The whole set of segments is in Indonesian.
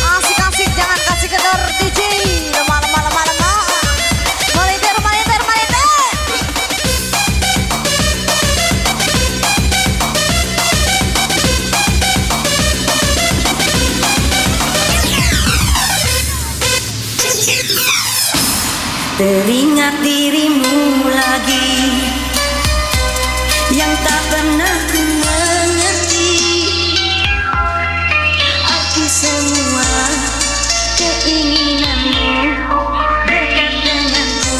Asik-asik jangan kasih kendor DJ. Malam-malam. Maliter. Teringat dirimu lagi yang tak pernah ku mengerti arti semua keinginanmu dekat denganku.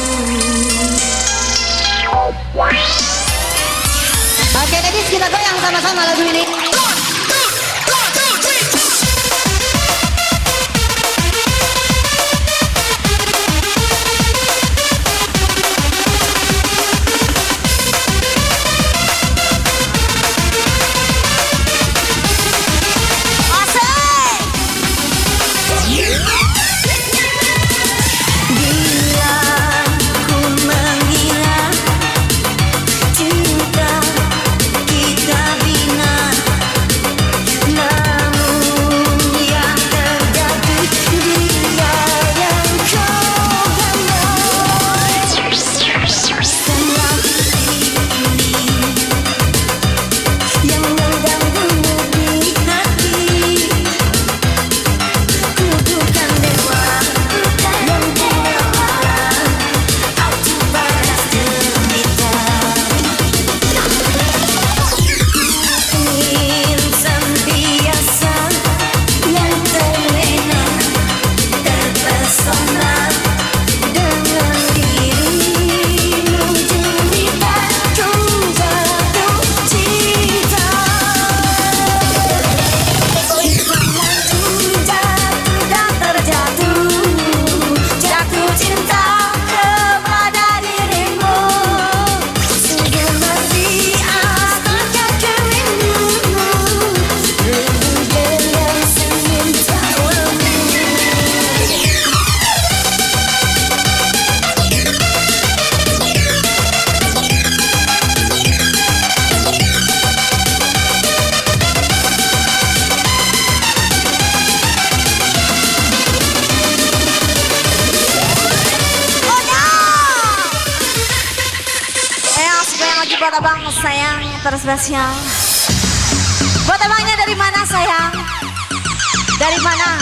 Oke, ladies, kita goyang sama-sama lagu ini. Buat abang sayang terspesial. Buat abangnya dari mana sayang? Dari mana?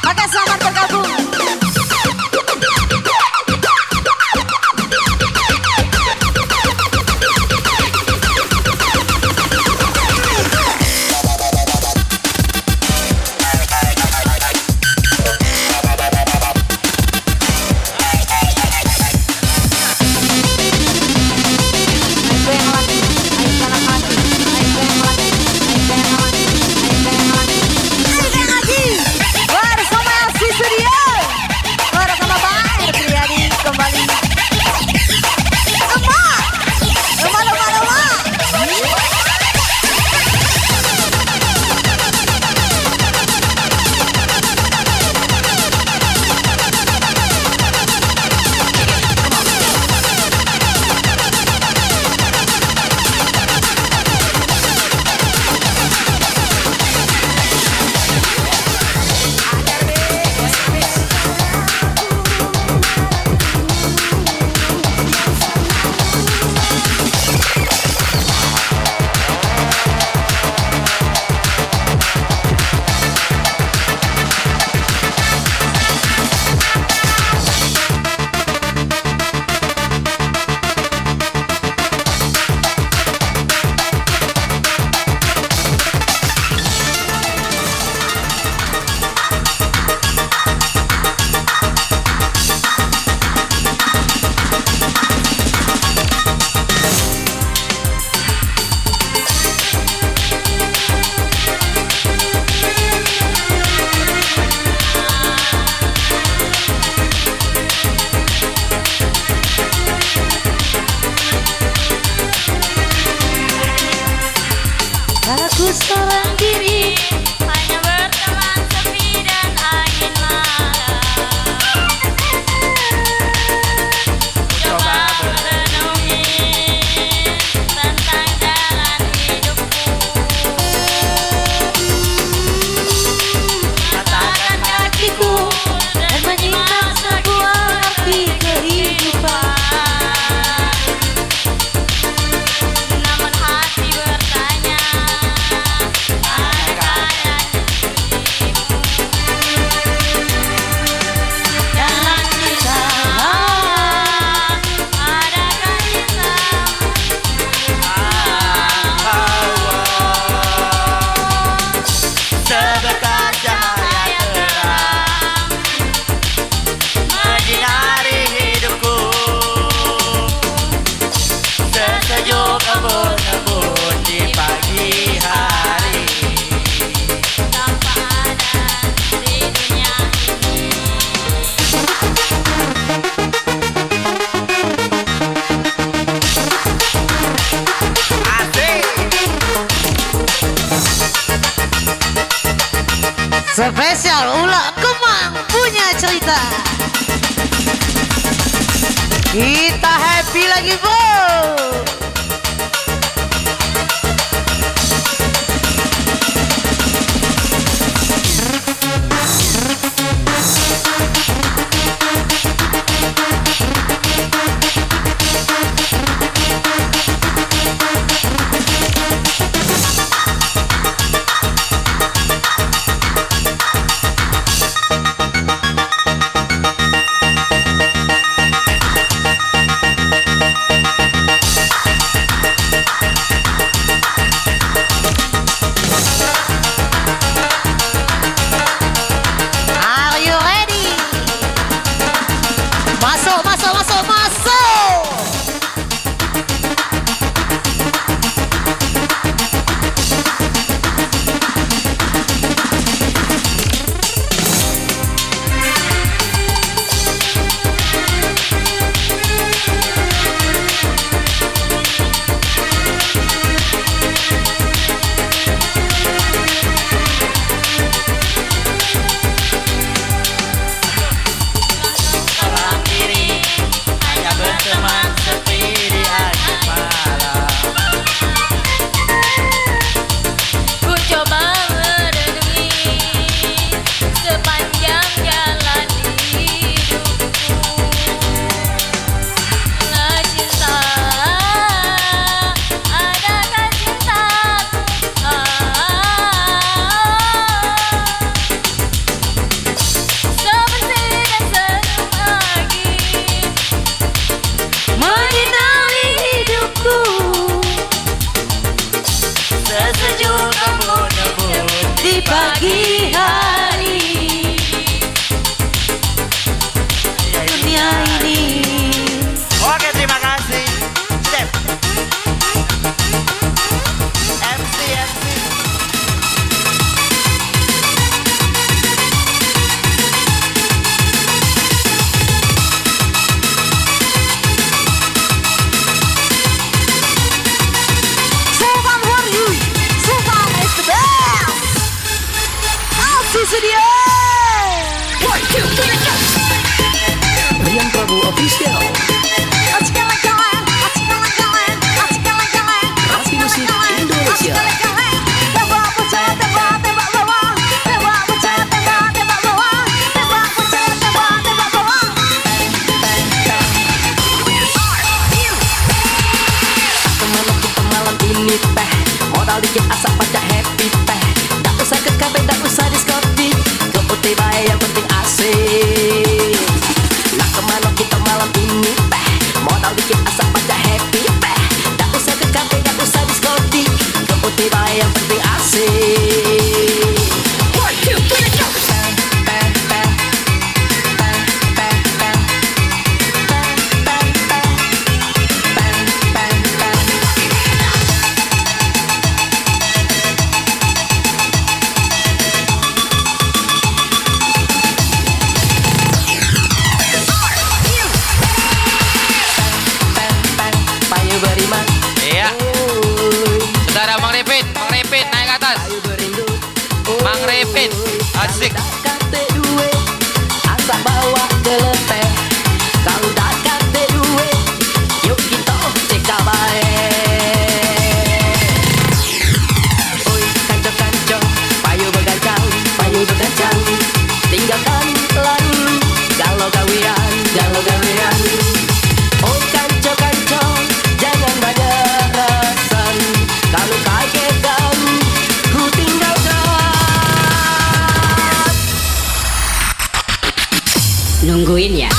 Oke, selamat bergabung. Bersama si Surya. seorang diri, hanya berteman sepi dan angin malam. Coba merenungi tentang jalan hidupku. Matakan kakiku dan menyimak sebuah arti kehidupan. Namun hati bertanya, adakah yang dirimu dalam cinta? Adakah cintamu? Seberkas cahaya terang menyinari hidupku, sesejuk embun-embun di pagi hari. Tanpa ada di dunia ini. Asik. Spesial Ula Kemang punya cerita. Kita happy lagi, Bu. Are you ready? Masuk, masuk, masuk, masuk. Seorang diri hanya berteman sepi di akhir malam. Ku coba merenungi sepanjang jalan hidupku. Lah cinta, adakah cintaku? Sebersih dan senyum lagi menyinari hidupku. Sesejuk embun-embun Di pagi hari dunia ini. Oke, terima kasih. Step. MC. Sultan for you. Sultan is the best. Alsi Studio. Rian Prabu Official. Acikalan-kalan, acikalan-kalan, acikalan-kalan, Rapi Musik Indonesia. acikalan-kalan. Tembak pucat, tembak, tembak bawah. Tembak pucat, tembak, tembak bawah. Tembak pucat, tembak, tembak bawah. Malam kita malam ini teh, modal dikit asap baca happy teh. Tak usah ke kafe, tak usah diskotik, ke UT bae yang penting asik. Nah kemana kita malam ini teh, modal dikit asap baca happy teh. Tak usah ke kafe, tak usah diskotik, ke UT bae yang penting asik. Iya. Saudara Bang Ripit naik ke atas. atas. Mang Repin, asik. Kate duwe, asa bawa keleteh. Kalau dak kate duwe, yuk kita cek bae. Oi kanco-kanco, payu begancang, tinggalkan lalu galau gawian, Oi kanco-kanco, jangan banyak rasan. Kalau kagetan, ku tinggalkan. Nungguin ya.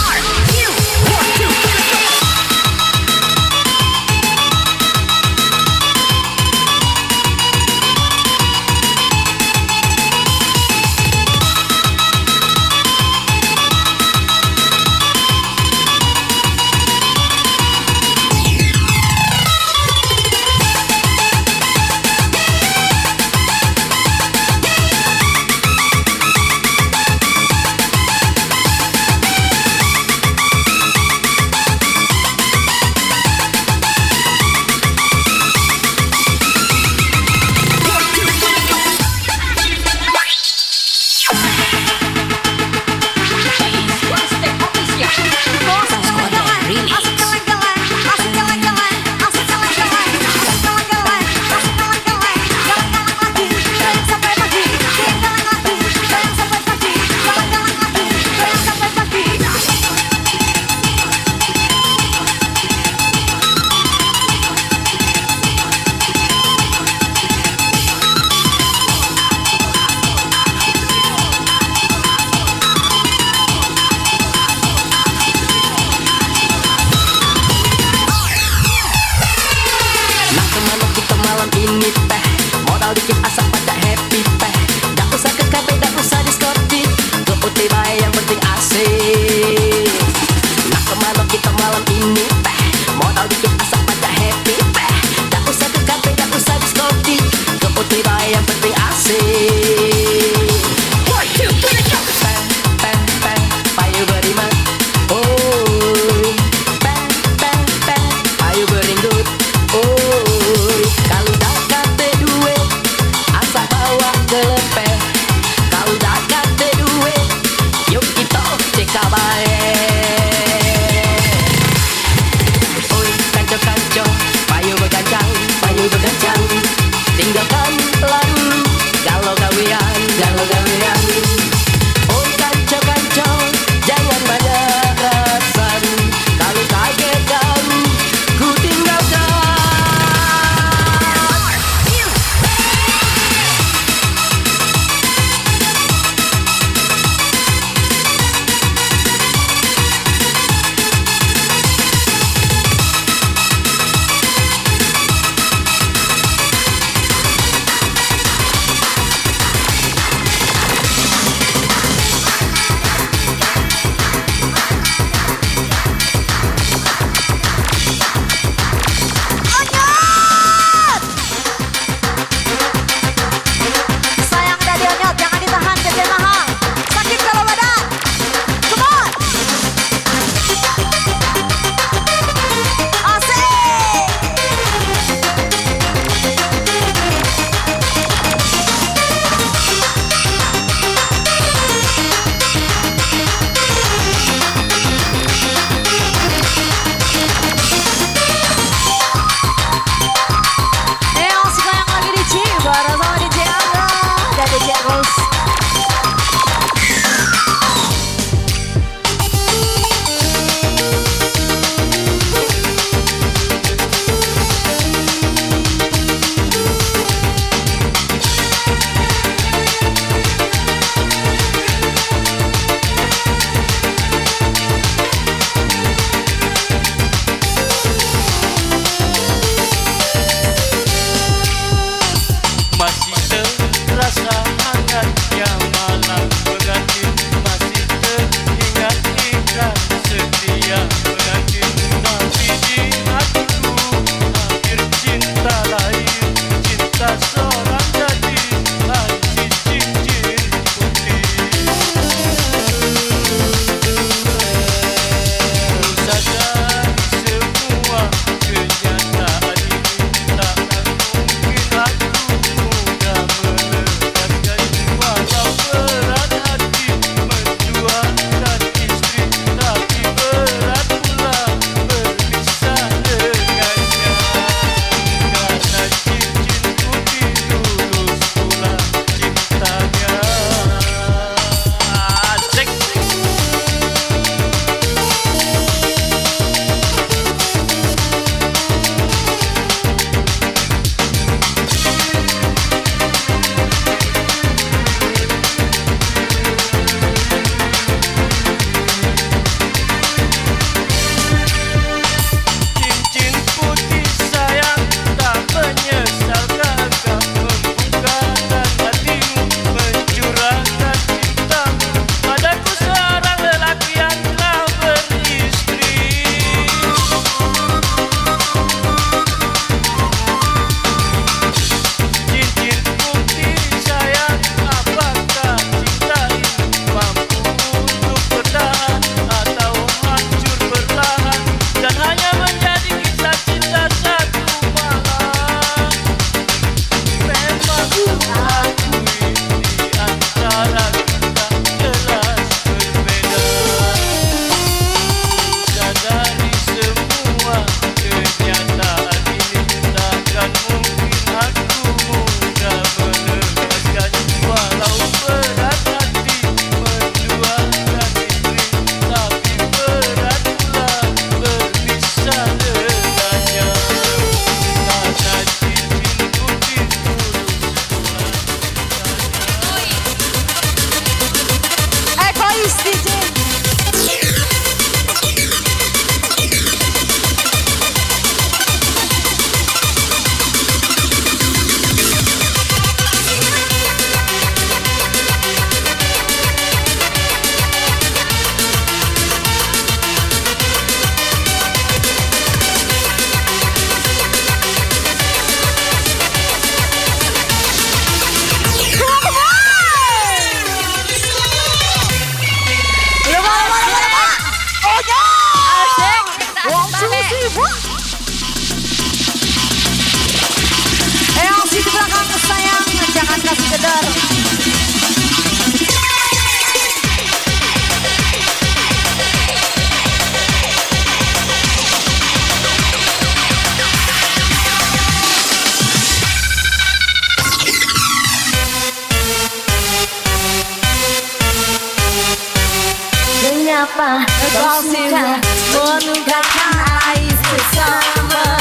Mengapa kau suka menunggankan air sesama?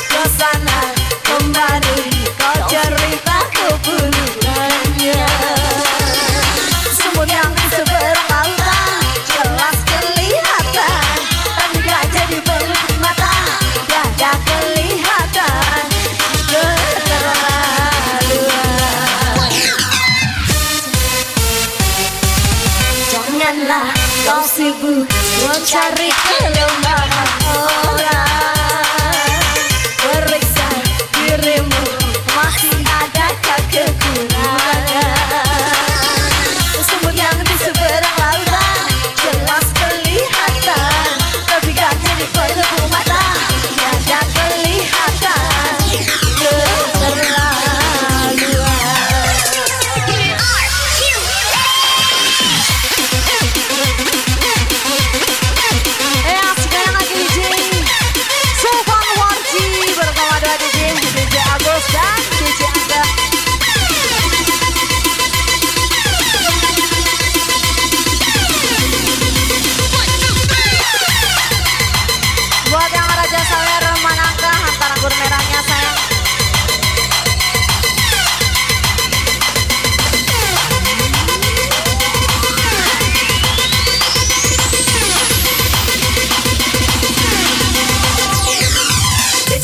Kesana kembali kau cerita keburukannya. Semut yang di seberang lautan jelas kelihatan, tapi gak jadi peluk mata, gak kelihatan keterlaluan. Janganlah kau sibuk mencari kelemahan orang. Periksa dirimu, masih adakah kekurangan? Semut yang di seberang lautan jelas kelihatan, tapi gak jadi peluk mata, gak kelihatan keterlaluan. Sekarang lagi DJ Sultan Warji bersama dua DJ Agus dan DJ Angga. Buat yang Raja Sawer Manangka, hantar anggur merahnya sayang.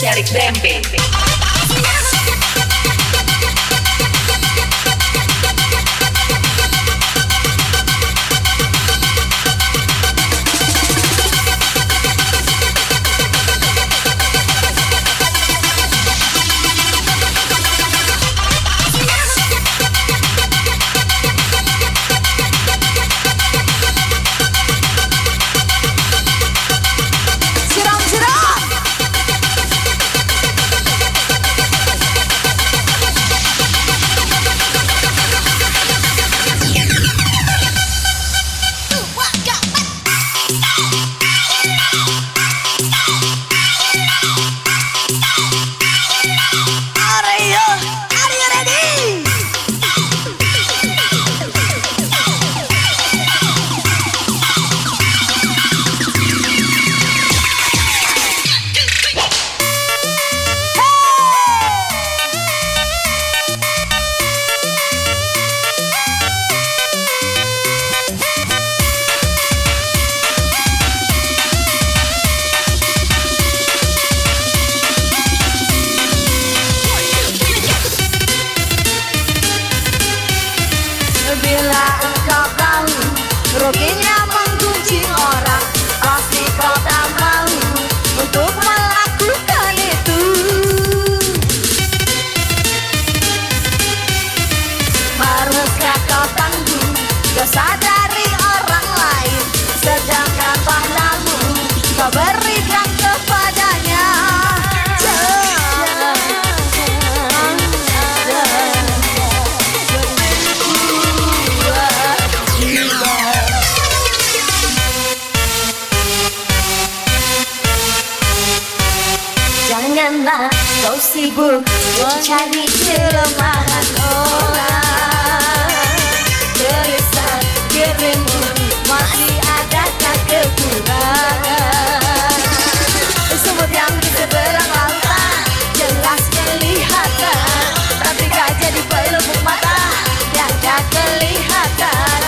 Cari tempe. Siram-siram. Are you ready? Bila engkau tahu ruginya menggunjing orang, pasti kau tak mau untuk melakukan itu. Haruskah kau tanggung dosa dari orang lain, sedangkan pahlamu kau berikan kepadanya? Janganlah kau sibuk mencari kelemahan orang. Periksa dirimu, masih adakah kekurangan? Semut yang di seberang lautan jelas kelihatan, tapi gak jadi peluk mata, gak kelihatan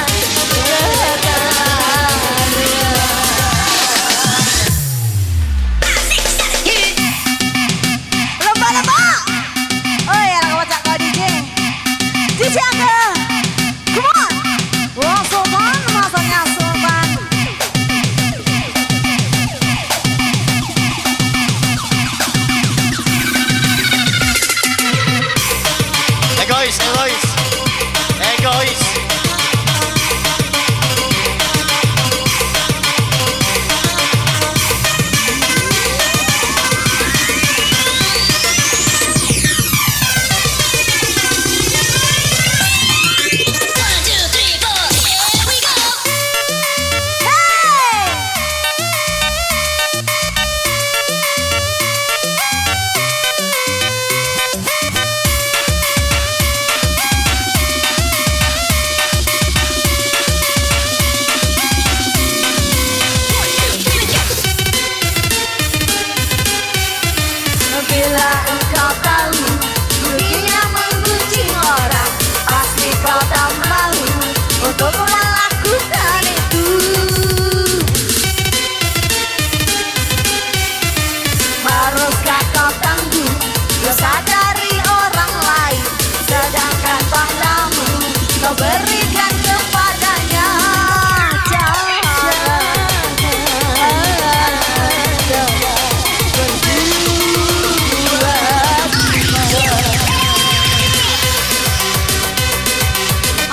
lomba-lomba. Oh ya, kamu cak kau DJ Angga, come on. Wah, Sultan, masanya Sultan. Egois. Bila engkau tahu bunyinya menggunjing orang, pasti kau tak mau untuk melakukan itu. Haruskah kau tanggung dosa dari orang lain, sedangkan padamu kau berikan kepadanya?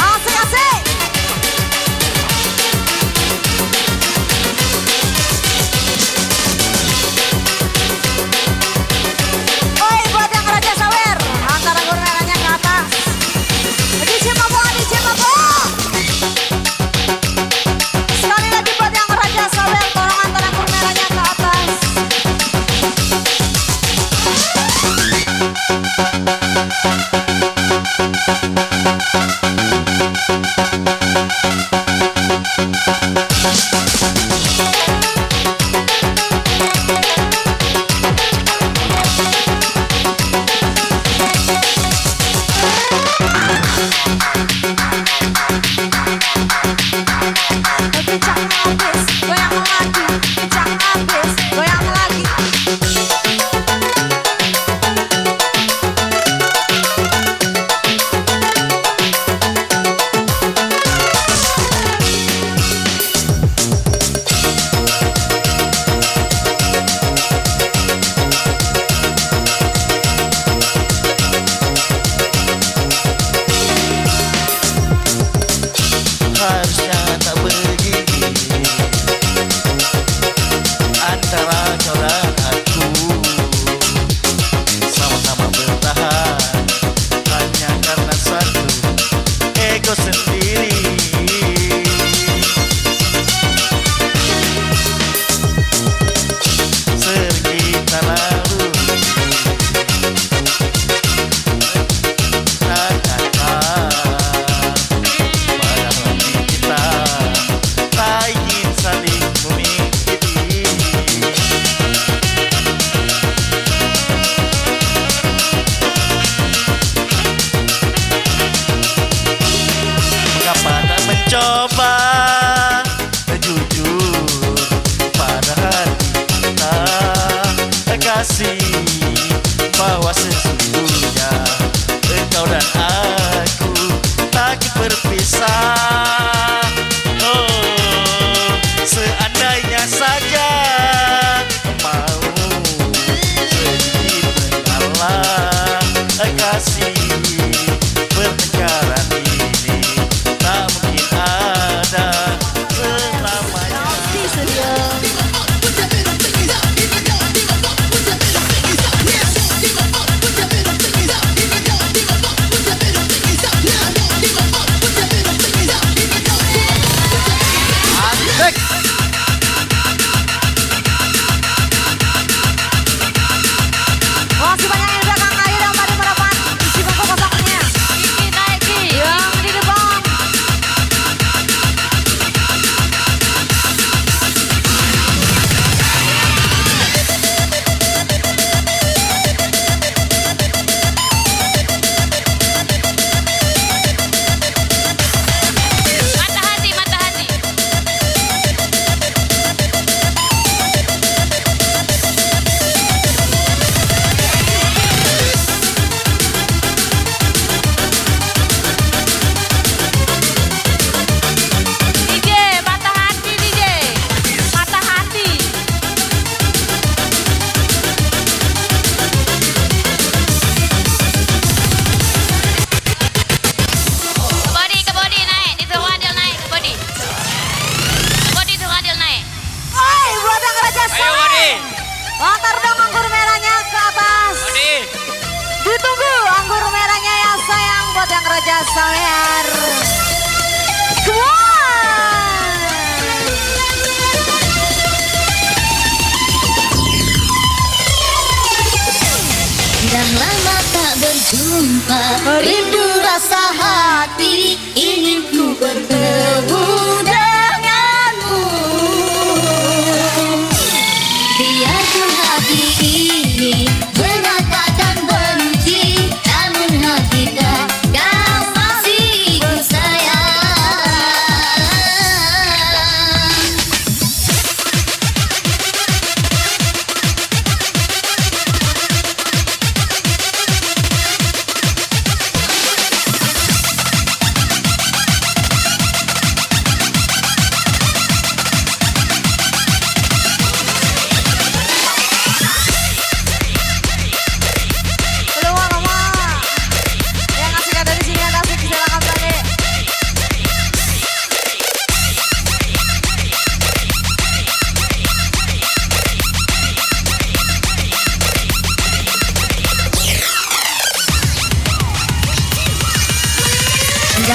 Asik-asik. Oi, buat yang Raja Sawer, antara anggur merahnya ke atas. DJ Mabo. Sekali lagi buat yang Raja Sawer, tolong antara anggur merahnya ke atas. Kencang habis, goyang lagi. Kencang habis, goyang lagi. Harusnya tak begini antara kau dan aku, sama-sama bertahan hanya karena satu ego sendiri. Sering kita lalu coba jujur pada hati kita, kasih bahwa sesungguhnya engkau dan aku takut berpisah. Oh, seandainya saja mau sedikit mengalah, kasih pertengkaran ini tak mungkin ada selamanya. Asik. Makasih banyak yang belakang air yang tadi merapat isi bangku kosongnya. Ini naik Ki. Yang di depan. Mata hati. DJ, mata hati DJ. Mata hati. Ke body naik, disuruh Adil naik ke body. Ke body suruh Adil naik. Oi, buat yang Raja Ayo Sawer. Bodi. Antar dong anggur merahnya ke atas. Bodi. Ditunggu anggur merahnya yang sayang buat yang Raja Sawer. Come on. Dah lama tak berjumpa, rindu rasa hati, ingin ku bertemu denganmu. Biarkan hati ini menatap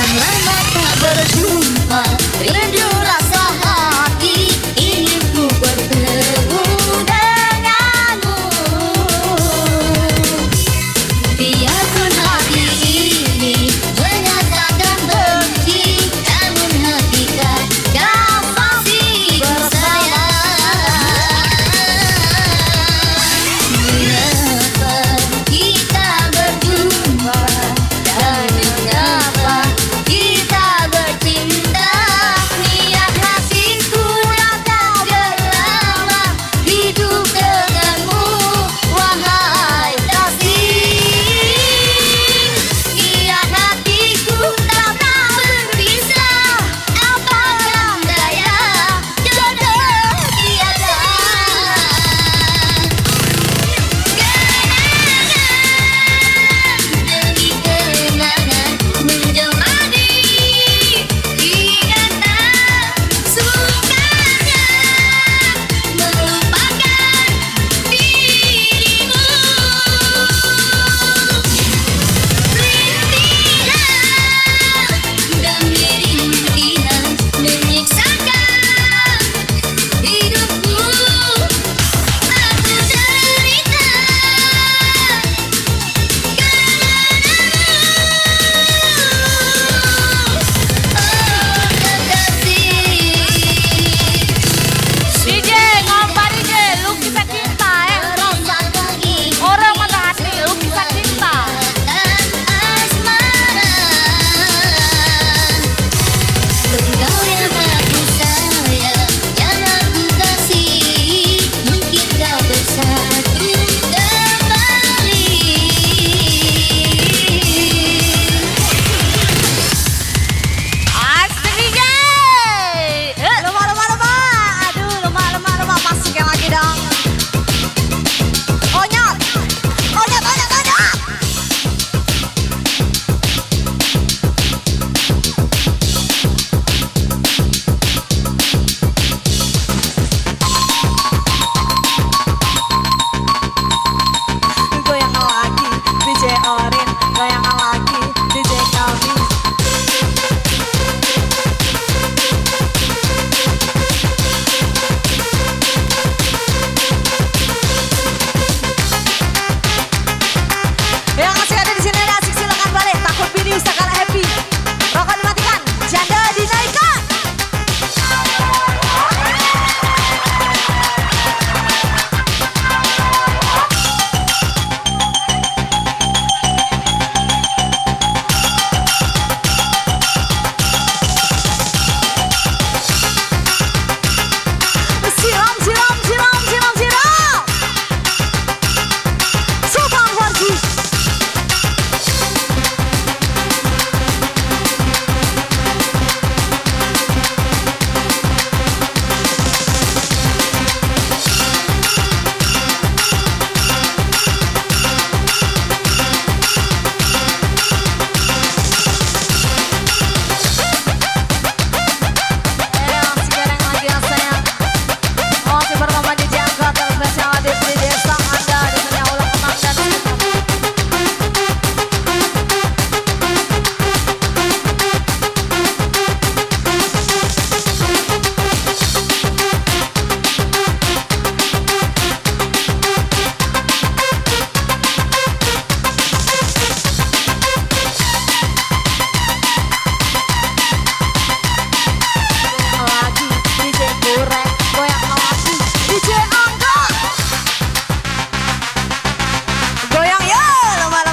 Sekian lama tak berjumpa, rindu rasa hati, ingin ku bertemu denganmu. Biarpun hati ini menyatakan benci, namun hakikat kau masih bersayang. Mengapa kita berjumpa dan mengapa kita bercinta? Niat hatiku datang berlama hidup denganmu, wahai kasih. Niat hatiku datang berpisah, apakah daya jodoh tiada. Demi kenangan menjalani ikatan, sukanya melupakan dirimu. Rintihan demi rintihan menyiksakan hidupku, aku derita DJ, ngomong DJ, lukisan cinta ya. Orang mata hati, lukisan cinta. Engkau yang aku sayang, yang aku kasih, mungkin kau bersatu kembali. Asik DJ. Lemah. Aduh, lemah. Masukin lagi dong. Onyot. Goyang lagi, DJ Orin. Goyang lagi, DJ Kalbi. Yang masih ada di sini ada asik, silakan balik. Takut bini usahakan happy. Rokok dimatikan, janda dinaikkan. Siram. Sultan Warji. Masih goreng lagi yang sayang. Masih bersama DJ Angga terspesial di desa Anda, desanya ulang kemang dan lagi DJ Kurek, goyang lagi DJ Angga. Goyang ya, lemah.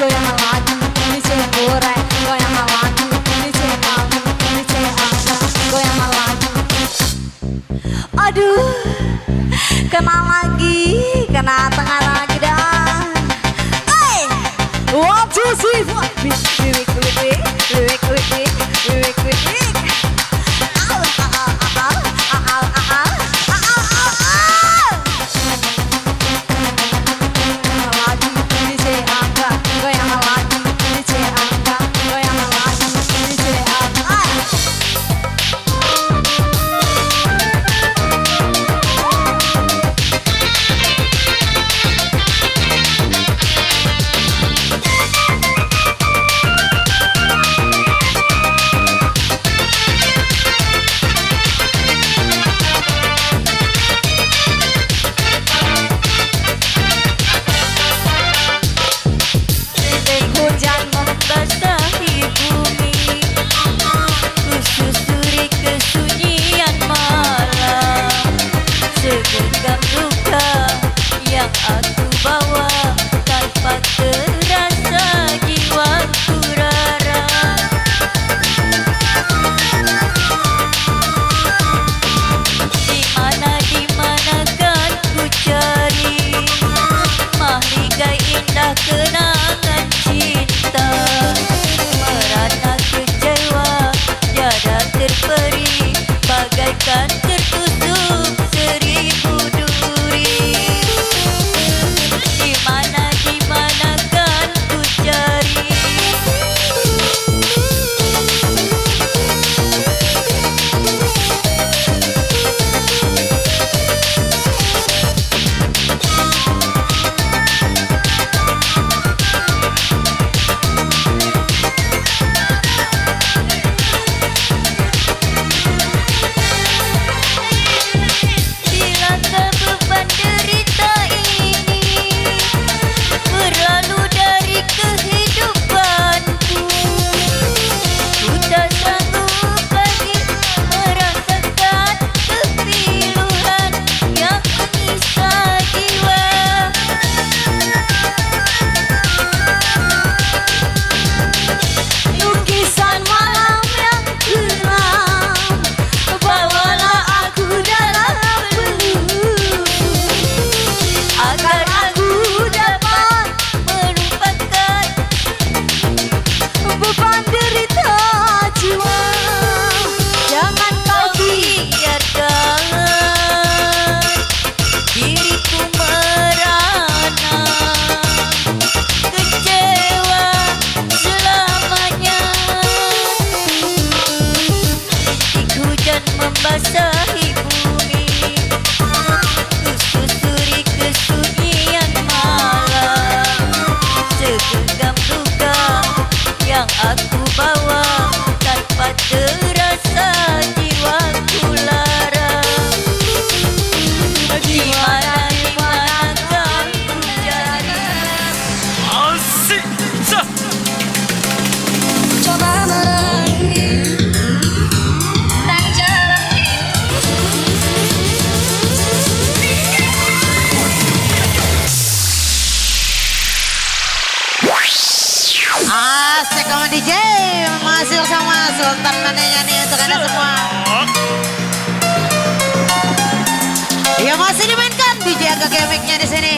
Goyang lagi DJ Kurek, goyang lagi DJ Kalbi, DJ Angga, goyang lagi. Aduh, kena tengah lagi dah. Hey, 1, 2, 3, 4. Liwik. Au. bawa tanpa terasa jiwaku lara. Di mana kan ku jadi. Asik. Sah. Coba merenungi dan jalani. Asik sama DJ, masih bersama Sultan Manenya nih untuk Anda semua. Ya masih dimainkan DJ agak gemeknya di sini.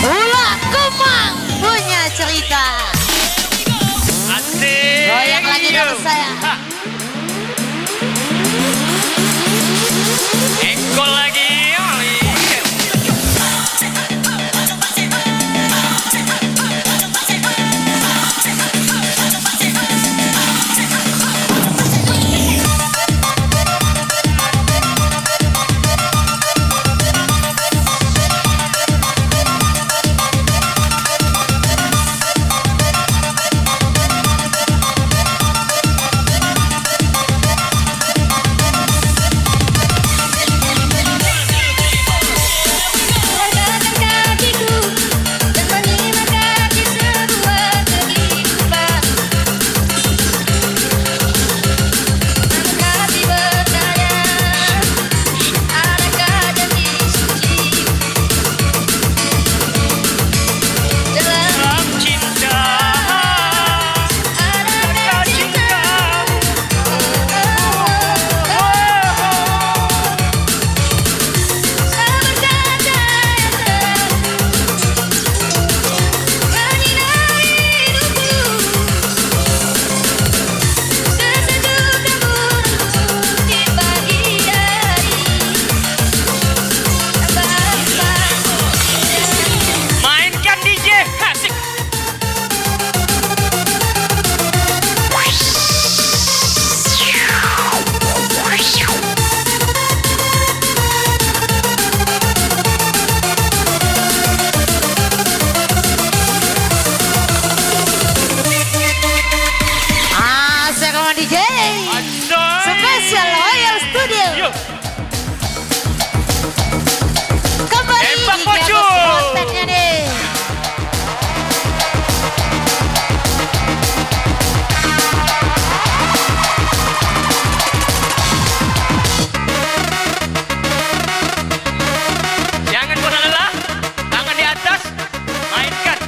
Ulah Kemang punya cerita. Asik. Goyang lagi dong saya. Engkol lagi. Spesial Royal Studio. Kembali Tembak di maju. kontennya nih. Jangan pernah lelah. Tangan di atas. Mainkan.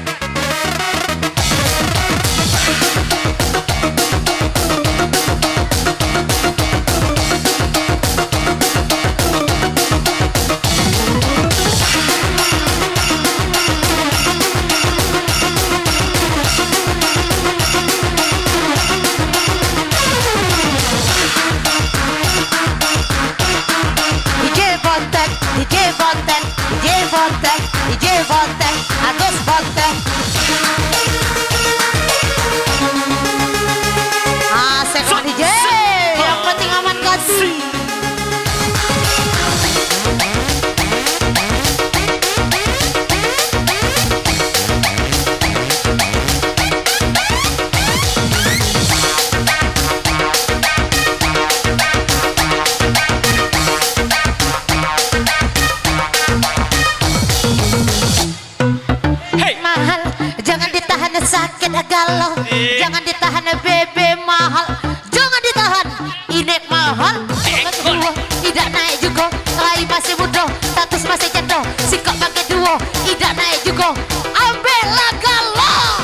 DJ Fonten, DJ Fonten, DJ Fonten, DJ Fonten, Agus Fonten. Asik sama DJ, yang penting aman kasih. Mahal, jangan ditahan sakit galau, jangan ditahan bebe mahal, jangan ditahan inek mahal. Kedua, tidak naik juga, rai masih muda, status masih jatuh, sikap pakai duo, tidak naik juga, ambillah galau.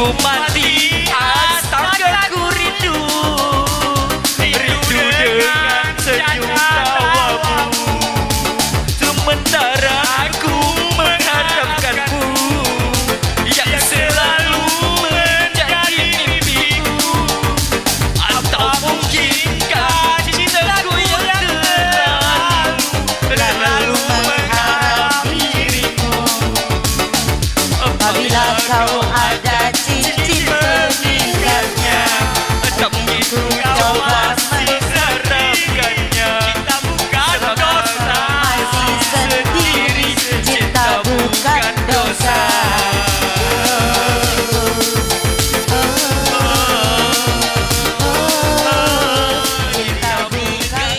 ku mati, asalkan ku rindu dengan senyum tawamu. Sementara aku mengharapkanmu yang selalu menjadi mimpiku. Atau mungkinkah cintaku yang terlalu mengharap dirimu. Apabila kau ada cincin peninggalnya, tak mungkin kau masih serapkannya. Cinta bukan dosa, masih sendiri. Cinta bukan dosa. Cinta bukan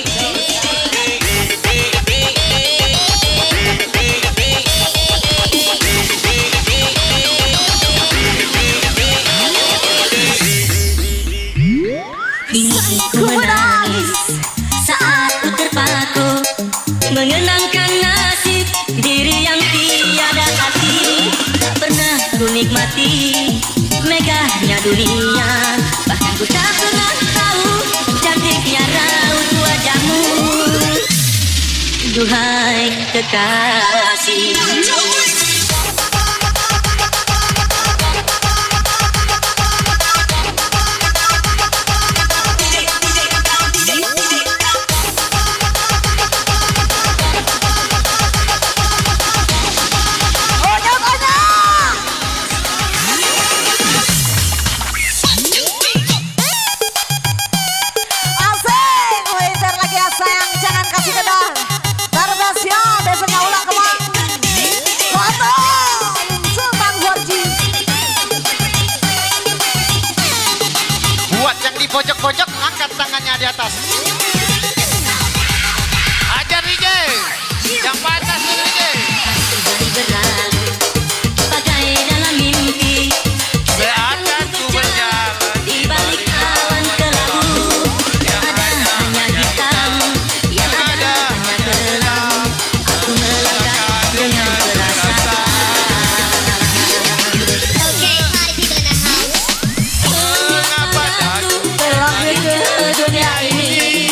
Ku menangis saat ku terpaku mengenangkan nasib diri yang tiada hati. Tak pernah ku nikmati megahnya dunia, bahkan ku tak pernah tahu cantiknya raut wajahmu. Duhai kekasih, asik. Waiter lagi ya sayang, jangan kasih kedal. Darbasya biasanya ulang kemang. Foto Sultan Gorji. Buat yang di pojok-pojok, angkat tangannya di atas. Ajar DJ, yang panas dulu DJ. berlalu bagai dalam mimpi. Seakan ku berjalan Di balik awan kelabu ada hanya hitam, yang ada hanya kelam. Aku melangkah dengan perasaan. mengapa Terlahir ke dunia ini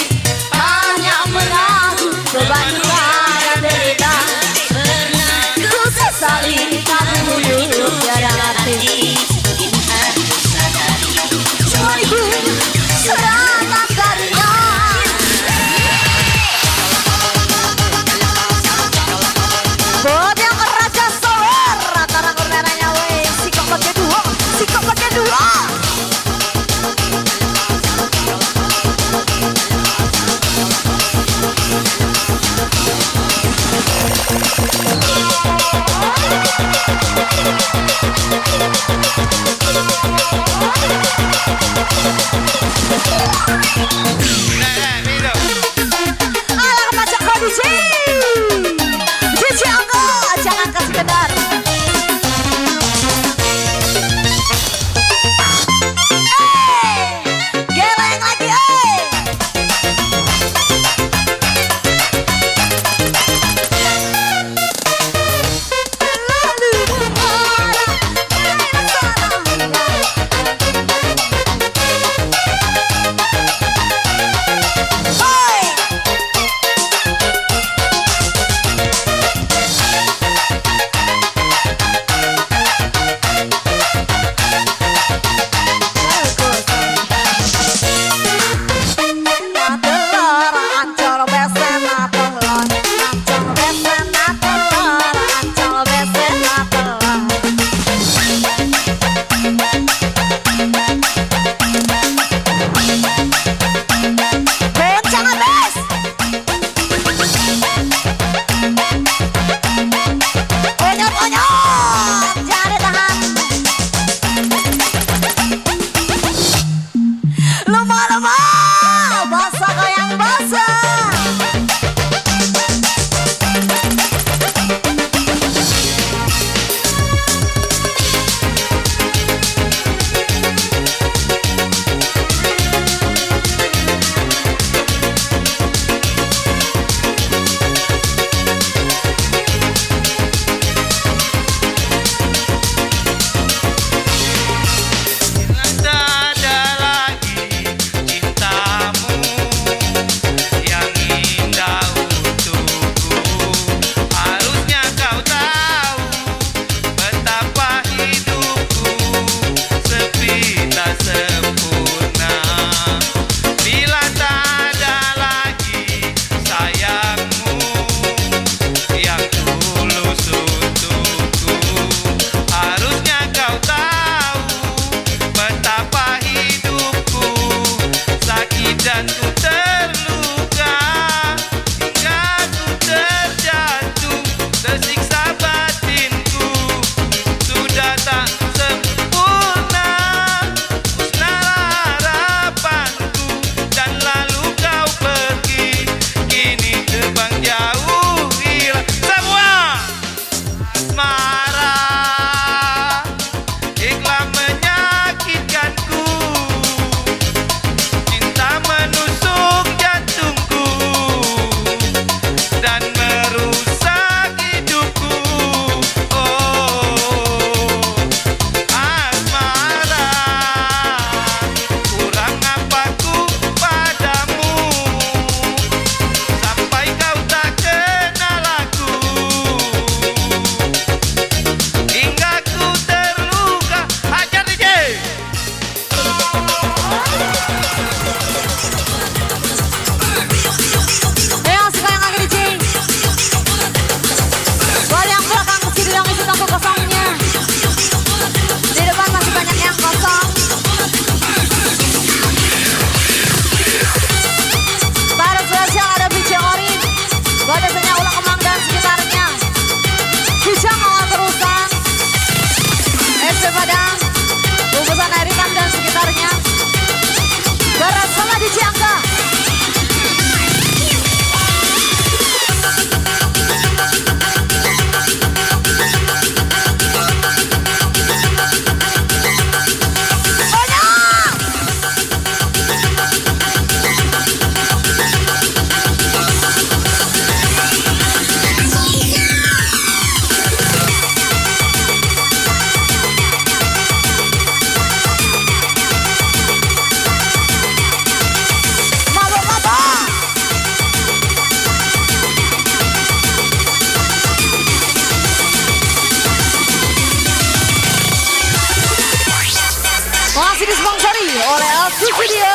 oleh aku video.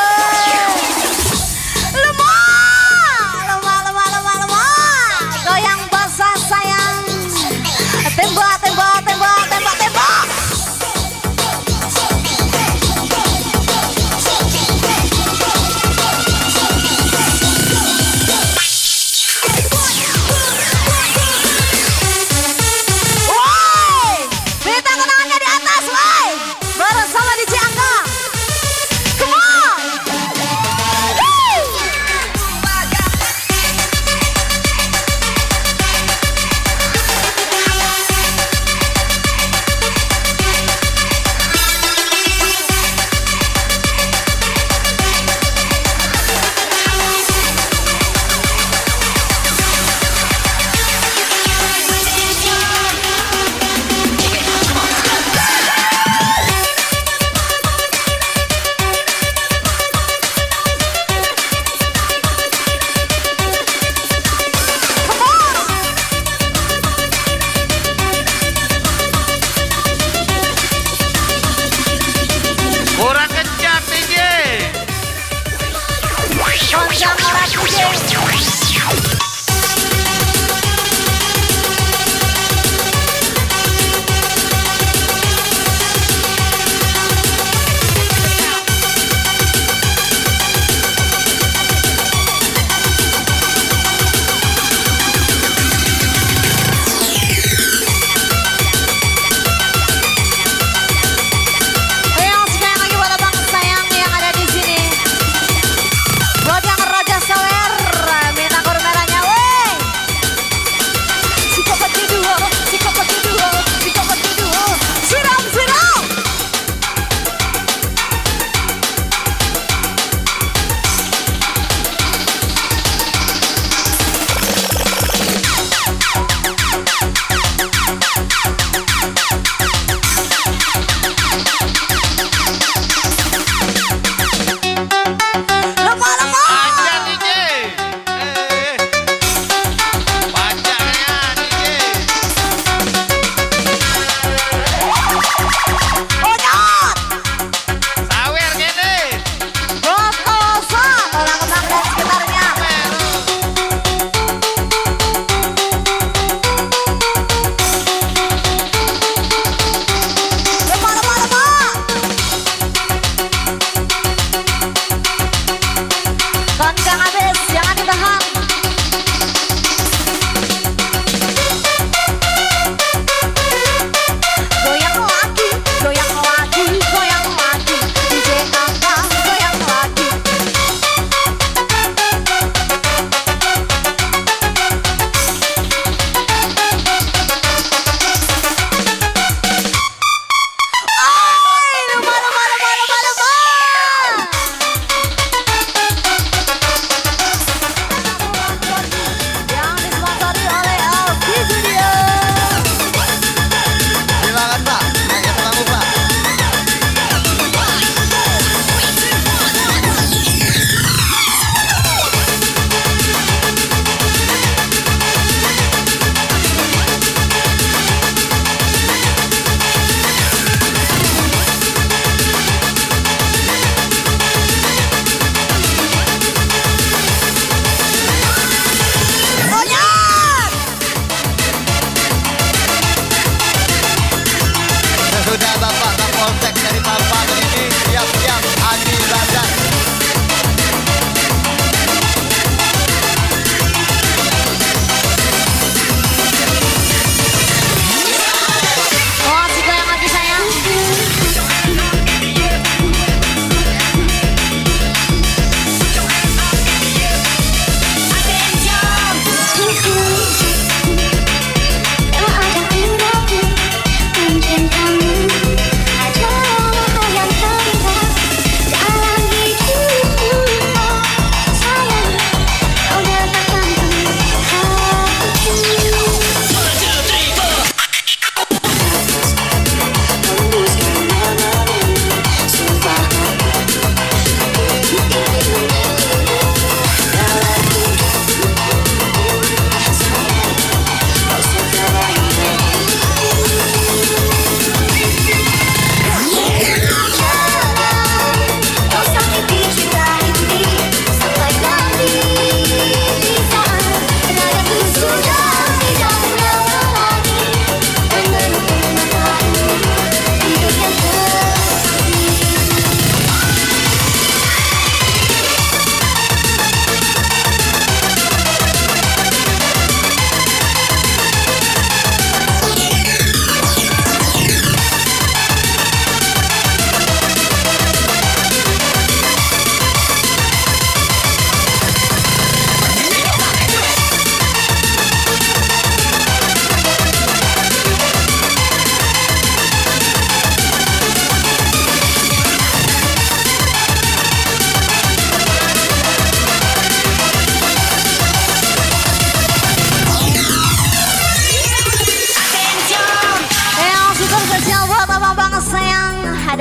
Lemah. Goyang basah sayang. Tembak. Bersama DJ Angga. Come on.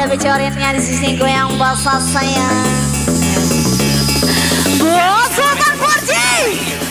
Tapi coretnya di sisi gue yang basah sayang. Bos Sultan Porji.